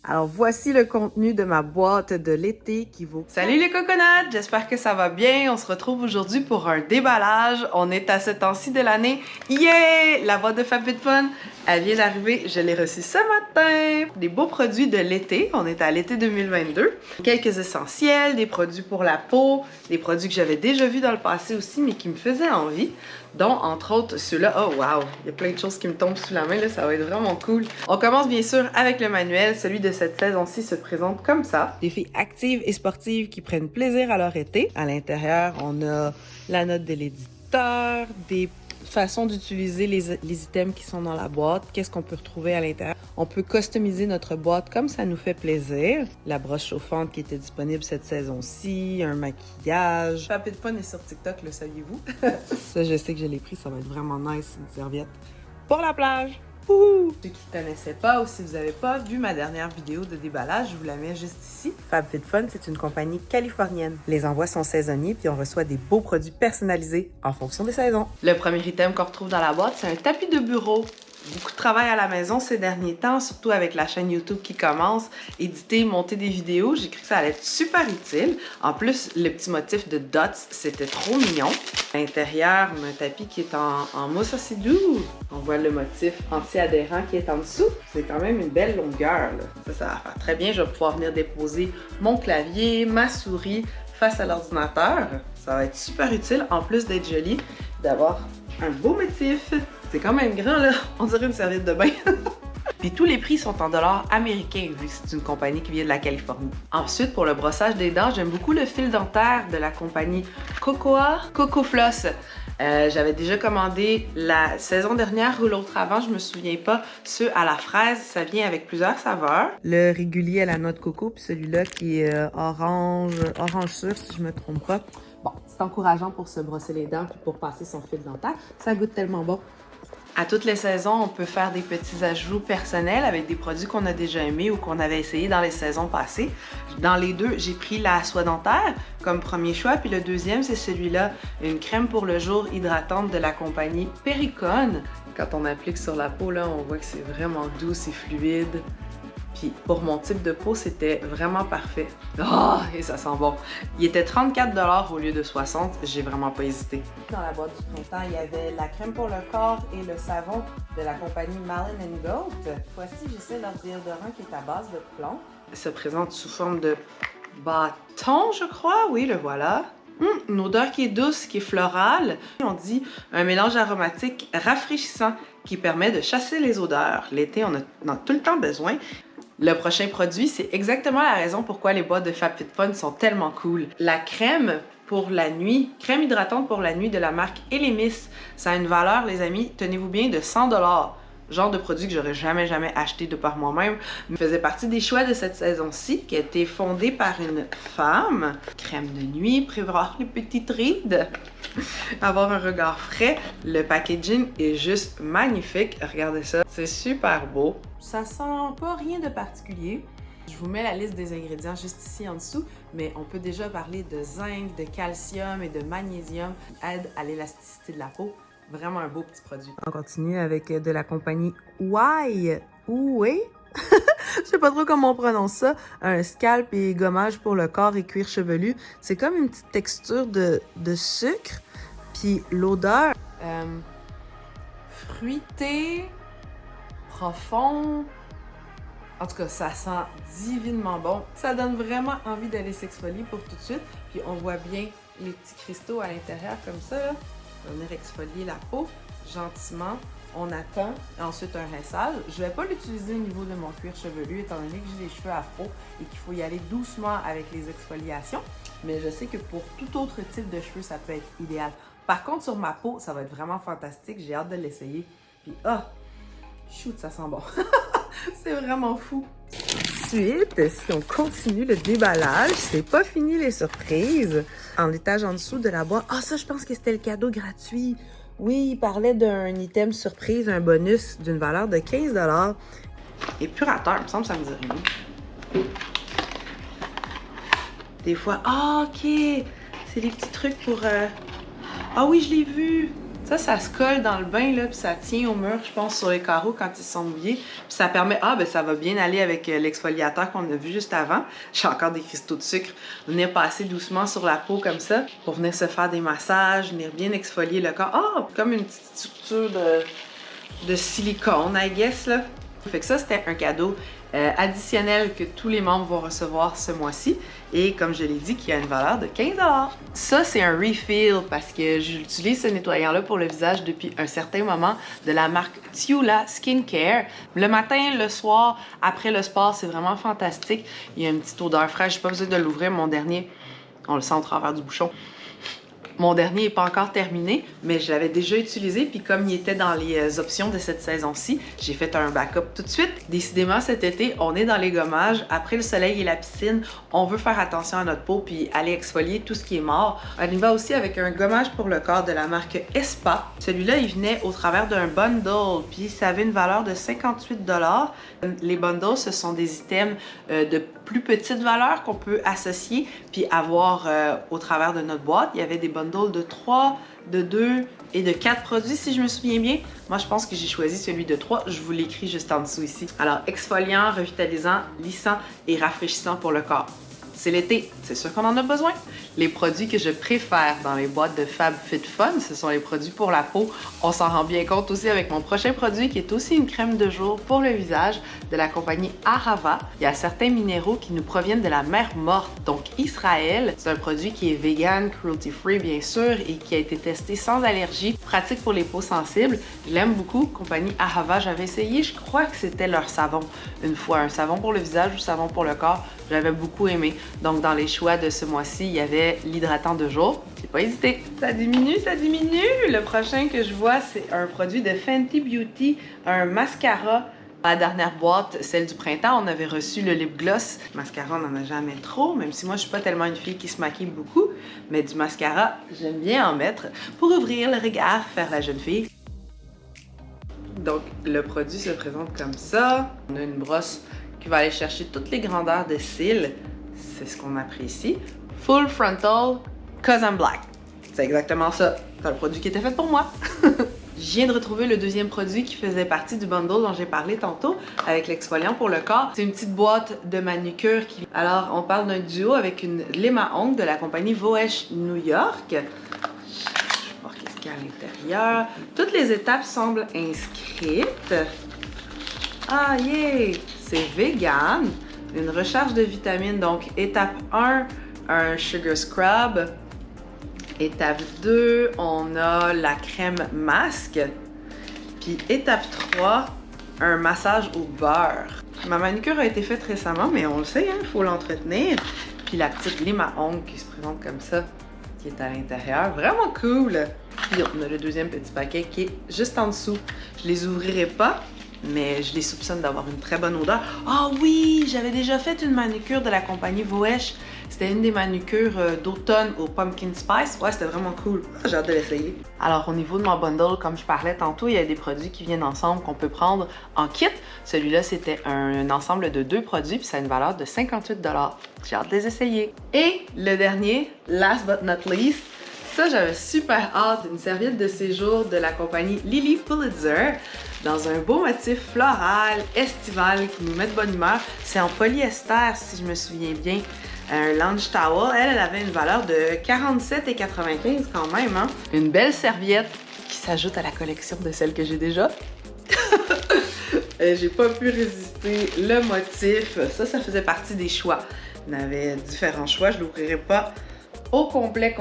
Alors voici le contenu de ma boîte de l'été qui vaut... Salut les coconuts! J'espère que ça va bien. On se retrouve aujourd'hui pour un déballage. On est à ce temps-ci de l'année. Yeah! La boîte de FabFitFun, elle vient d'arriver. Je l'ai reçue ce matin. Des beaux produits de l'été. On est à l'été 2022. Quelques essentiels, des produits pour la peau, des produits que j'avais déjà vus dans le passé aussi, mais qui me faisaient envie. Dont, entre autres, ceux-là. Oh, wow! Il y a plein de choses qui me tombent sous la main, là. Ça va être vraiment cool. On commence, bien sûr, avec le manuel. Celui de cette saison-ci se présente comme ça. Des filles actives et sportives qui prennent plaisir à leur été. À l'intérieur, on a la note de l'éditeur, des façons d'utiliser les items qui sont dans la boîte, qu'est-ce qu'on peut retrouver à l'intérieur. On peut customiser notre boîte comme ça nous fait plaisir. La brosse chauffante qui était disponible cette saison-ci, un maquillage. FabFitFun est sur TikTok, le saviez-vous? Ça, je sais que je l'ai pris, ça va être vraiment nice, une serviette. Pour la plage! Wouhou! Ceux qui ne connaissaient pas ou si vous n'avez pas vu ma dernière vidéo de déballage, je vous la mets juste ici. FabFitFun, c'est une compagnie californienne. Les envois sont saisonniers puis on reçoit des beaux produits personnalisés en fonction des saisons. Le premier item qu'on retrouve dans la boîte, c'est un tapis de bureau. Beaucoup de travail à la maison ces derniers temps, surtout avec la chaîne YouTube qui commence, éditer, monter des vidéos. J'ai cru que ça allait être super utile. En plus, le petit motif de dots, c'était trop mignon. À l'intérieur, on a un tapis qui est en mousse assez doux. On voit le motif anti-adhérent qui est en dessous. C'est quand même une belle longueur, là. Ça va faire très bien. Je vais pouvoir venir déposer mon clavier, ma souris face à l'ordinateur. Ça va être super utile, en plus d'être joli, d'avoir un beau motif. C'est quand même grand, là. On dirait une serviette de bain. Puis tous les prix sont en dollars américains, vu que c'est une compagnie qui vient de la Californie. Ensuite, pour le brossage des dents, j'aime beaucoup le fil dentaire de la compagnie Cocoa Coco Floss. J'avais déjà commandé la saison dernière ou l'autre avant, je me souviens pas, ceux à la fraise, ça vient avec plusieurs saveurs. Le régulier à la noix de coco, puis celui-là qui est orange sûr, si je me trompe pas. Bon, c'est encourageant pour se brosser les dents puis pour passer son fil dentaire. Ça goûte tellement bon. À toutes les saisons, on peut faire des petits ajouts personnels avec des produits qu'on a déjà aimés ou qu'on avait essayé dans les saisons passées. Dans les deux, j'ai pris la soie dentaire comme premier choix, puis le deuxième, c'est celui-là, une crème pour le jour hydratante de la compagnie Perricone. Quand on applique sur la peau, là, on voit que c'est vraiment doux, c'est fluide. Puis pour mon type de peau, c'était vraiment parfait. Oh, et ça sent bon. Il était 34$ au lieu de 60$. J'ai vraiment pas hésité. Dans la boîte du printemps, il y avait la crème pour le corps et le savon de la compagnie Malin & Goat. Voici, j'essaie leur déodorant qui est à base de plomb. Il se présente sous forme de bâton, je crois. Oui, le voilà. Une odeur qui est douce, qui est florale. On dit un mélange aromatique rafraîchissant qui permet de chasser les odeurs. L'été, on en a tout le temps besoin. Le prochain produit, c'est exactement la raison pourquoi les boîtes de FabFitFun sont tellement cool. La crème pour la nuit, crème hydratante pour la nuit de la marque Elemis. Ça a une valeur, les amis, tenez-vous bien, de 100$. Genre de produit que j'aurais jamais acheté de par moi-même. Il faisait partie des choix de cette saison-ci, qui a été fondée par une femme. Crème de nuit, prévoir les petites rides, avoir un regard frais. Le packaging est juste magnifique. Regardez ça, c'est super beau. Ça sent pas rien de particulier. Je vous mets la liste des ingrédients juste ici en dessous, mais on peut déjà parler de zinc, de calcium et de magnésium qui aident à l'élasticité de la peau. Vraiment un beau petit produit. On continue avec de la compagnie Ouai. Je sais pas trop comment on prononce ça. Un scalp et gommage pour le corps et cuir chevelu. C'est comme une petite texture de sucre. Puis l'odeur... fruité, profond. En tout cas, ça sent divinement bon. Ça donne vraiment envie d'aller s'exfolier pour tout de suite. Puis on voit bien les petits cristaux à l'intérieur comme ça, là. On va venir exfolier la peau gentiment. On attend ensuite un rinçage. Je ne vais pas l'utiliser au niveau de mon cuir chevelu étant donné que j'ai les cheveux afro et qu'il faut y aller doucement avec les exfoliations. Mais je sais que pour tout autre type de cheveux, ça peut être idéal. Par contre, sur ma peau, ça va être vraiment fantastique. J'ai hâte de l'essayer. Puis, shoot, ça sent bon. C'est vraiment fou. Ensuite, si on continue le déballage, c'est pas fini les surprises. En l'étage en dessous de la boîte, ça, je pense que c'était le cadeau gratuit. Oui, il parlait d'un item surprise, un bonus d'une valeur de 15$. Épurateur, il me semble que ça me dit rien. Des fois, ok, c'est des petits trucs pour... Ah oui, je l'ai vu. Ça se colle dans le bain, là, puis ça tient au mur, je pense, sur les carreaux quand ils sont mouillés. Puis ça permet, ça va bien aller avec l'exfoliateur qu'on a vu juste avant. J'ai encore des cristaux de sucre. Venir passer doucement sur la peau comme ça, pour venir se faire des massages, venir bien exfolier le corps. Comme une petite structure de silicone, I guess, là. Fait que ça, c'était un cadeau additionnel que tous les membres vont recevoir ce mois-ci et comme je l'ai dit, qui a une valeur de 15 $. Ça, c'est un refill parce que j'utilise ce nettoyant-là pour le visage depuis un certain moment de la marque Tiula Skincare. Le matin, le soir, après le sport, c'est vraiment fantastique. Il y a une petite odeur fraîche, j'ai pas besoin de l'ouvrir. Mon dernier, on le sent au travers du bouchon. Mon dernier n'est pas encore terminé, mais je l'avais déjà utilisé, puis comme il était dans les options de cette saison-ci, j'ai fait un backup tout de suite. Décidément, cet été, on est dans les gommages. Après le soleil et la piscine, on veut faire attention à notre peau, puis aller exfolier tout ce qui est mort. On y va aussi avec un gommage pour le corps de la marque Espa. Celui-là, il venait au travers d'un bundle, puis ça avait une valeur de 58 $. Les bundles, ce sont des items de plus petite valeur qu'on peut associer, puis avoir au travers de notre boîte. Il y avait des bundles de 3, de 2 et de 4 produits, si je me souviens bien. Moi, je pense que j'ai choisi celui de 3. Je vous l'écris juste en dessous ici. Alors, exfoliant, revitalisant, lissant et rafraîchissant pour le corps. C'est l'été, c'est sûr qu'on en a besoin. Les produits que je préfère dans les boîtes de FabFitFun, ce sont les produits pour la peau. On s'en rend bien compte aussi avec mon prochain produit qui est aussi une crème de jour pour le visage de la compagnie Ahava. Il y a certains minéraux qui nous proviennent de la mer morte, donc Israël. C'est un produit qui est vegan, cruelty-free bien sûr et qui a été testé sans allergie, pratique pour les peaux sensibles. Je l'aime beaucoup, compagnie Ahava. J'avais essayé, je crois que c'était leur savon une fois, un savon pour le visage ou savon pour le corps. J'avais beaucoup aimé. Donc, dans les choix de ce mois-ci, il y avait l'hydratant de jour. J'ai pas hésité. Ça diminue, ça diminue! Le prochain que je vois, c'est un produit de Fenty Beauty, un mascara. La dernière boîte, celle du printemps, on avait reçu le lip gloss. Mascara, on n'en a jamais trop, même si moi, je suis pas tellement une fille qui se maquille beaucoup. Mais du mascara, j'aime bien en mettre pour ouvrir le regard, faire la jeune fille. Donc, le produit se présente comme ça. On a une brosse qui va aller chercher toutes les grandeurs de cils. C'est ce qu'on apprécie. Full Frontal, 'Cause I'm Black. C'est exactement ça. C'est un produit qui était fait pour moi. Je viens de retrouver le deuxième produit qui faisait partie du bundle dont j'ai parlé tantôt avec l'exfoliant pour le corps. C'est une petite boîte de manucure. Alors, on parle d'un duo avec une lime à ongles de la compagnie Voesh New York. Je vais voir qu'est-ce qu'il y a à l'intérieur. Toutes les étapes semblent inscrites. Ah, yeah! C'est vegan. Une recharge de vitamines. Donc, étape 1, un sugar scrub. Étape 2, on a la crème masque. Puis étape 3, un massage au beurre. Ma manucure a été faite récemment, mais on le sait, il faut l'entretenir. Puis la petite lime à ongles qui se présente comme ça, qui est à l'intérieur. Vraiment cool! Puis on a le deuxième petit paquet qui est juste en dessous. Je les ouvrirai pas, mais je les soupçonne d'avoir une très bonne odeur. Ah oui, j'avais déjà fait une manucure de la compagnie Voesh. C'était une des manucures d'automne au pumpkin spice. Ouais, c'était vraiment cool. J'ai hâte de l'essayer. Alors, au niveau de mon bundle, comme je parlais tantôt, il y a des produits qui viennent ensemble qu'on peut prendre en kit. Celui-là, c'était un ensemble de 2 produits, puis ça a une valeur de 58 $. J'ai hâte de les essayer. Et le dernier, last but not least, ça, j'avais super hâte, une serviette de séjour de la compagnie Lily Pulitzer dans un beau motif floral, estival, qui nous met de bonne humeur. C'est en polyester, si je me souviens bien. Un lounge towel, elle avait une valeur de 47,95 quand même, hein? Une belle serviette qui s'ajoute à la collection de celles que j'ai déjà. J'ai pas pu résister. Le motif, ça faisait partie des choix. On avait différents choix, je l'ouvrirai pas au complet,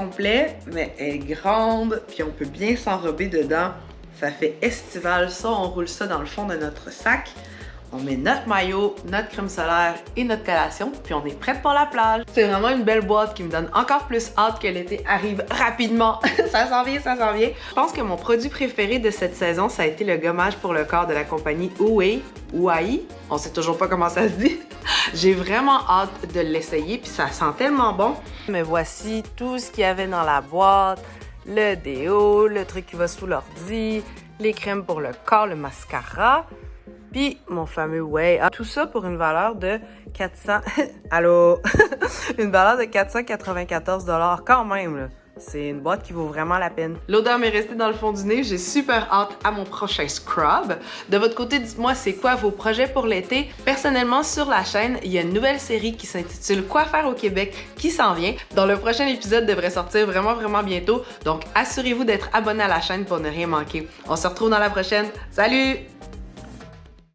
mais elle est grande, puis on peut bien s'enrober dedans. Ça fait estival, ça, on roule ça dans le fond de notre sac. On met notre maillot, notre crème solaire et notre collation, puis on est prête pour la plage. C'est vraiment une belle boîte qui me donne encore plus hâte que l'été arrive rapidement. Ça s'en vient, ça s'en vient. Je pense que mon produit préféré de cette saison, ça a été le gommage pour le corps de la compagnie Ouai. On sait toujours pas comment ça se dit. J'ai vraiment hâte de l'essayer, puis ça sent tellement bon. Mais voici tout ce qu'il y avait dans la boîte. Le déo, le truc qui va sous l'ordi, les crèmes pour le corps, le mascara. Puis mon fameux Ouai. Tout ça pour une valeur de 400... Allô? Une valeur de 494 $ quand même, là. C'est une boîte qui vaut vraiment la peine. L'odeur m'est restée dans le fond du nez. J'ai super hâte à mon prochain scrub. De votre côté, dites-moi c'est quoi vos projets pour l'été. Personnellement, sur la chaîne, il y a une nouvelle série qui s'intitule Quoi faire au Québec qui s'en vient. Dont le prochain épisode devrait sortir vraiment bientôt. Donc, assurez-vous d'être abonné à la chaîne pour ne rien manquer. On se retrouve dans la prochaine. Salut!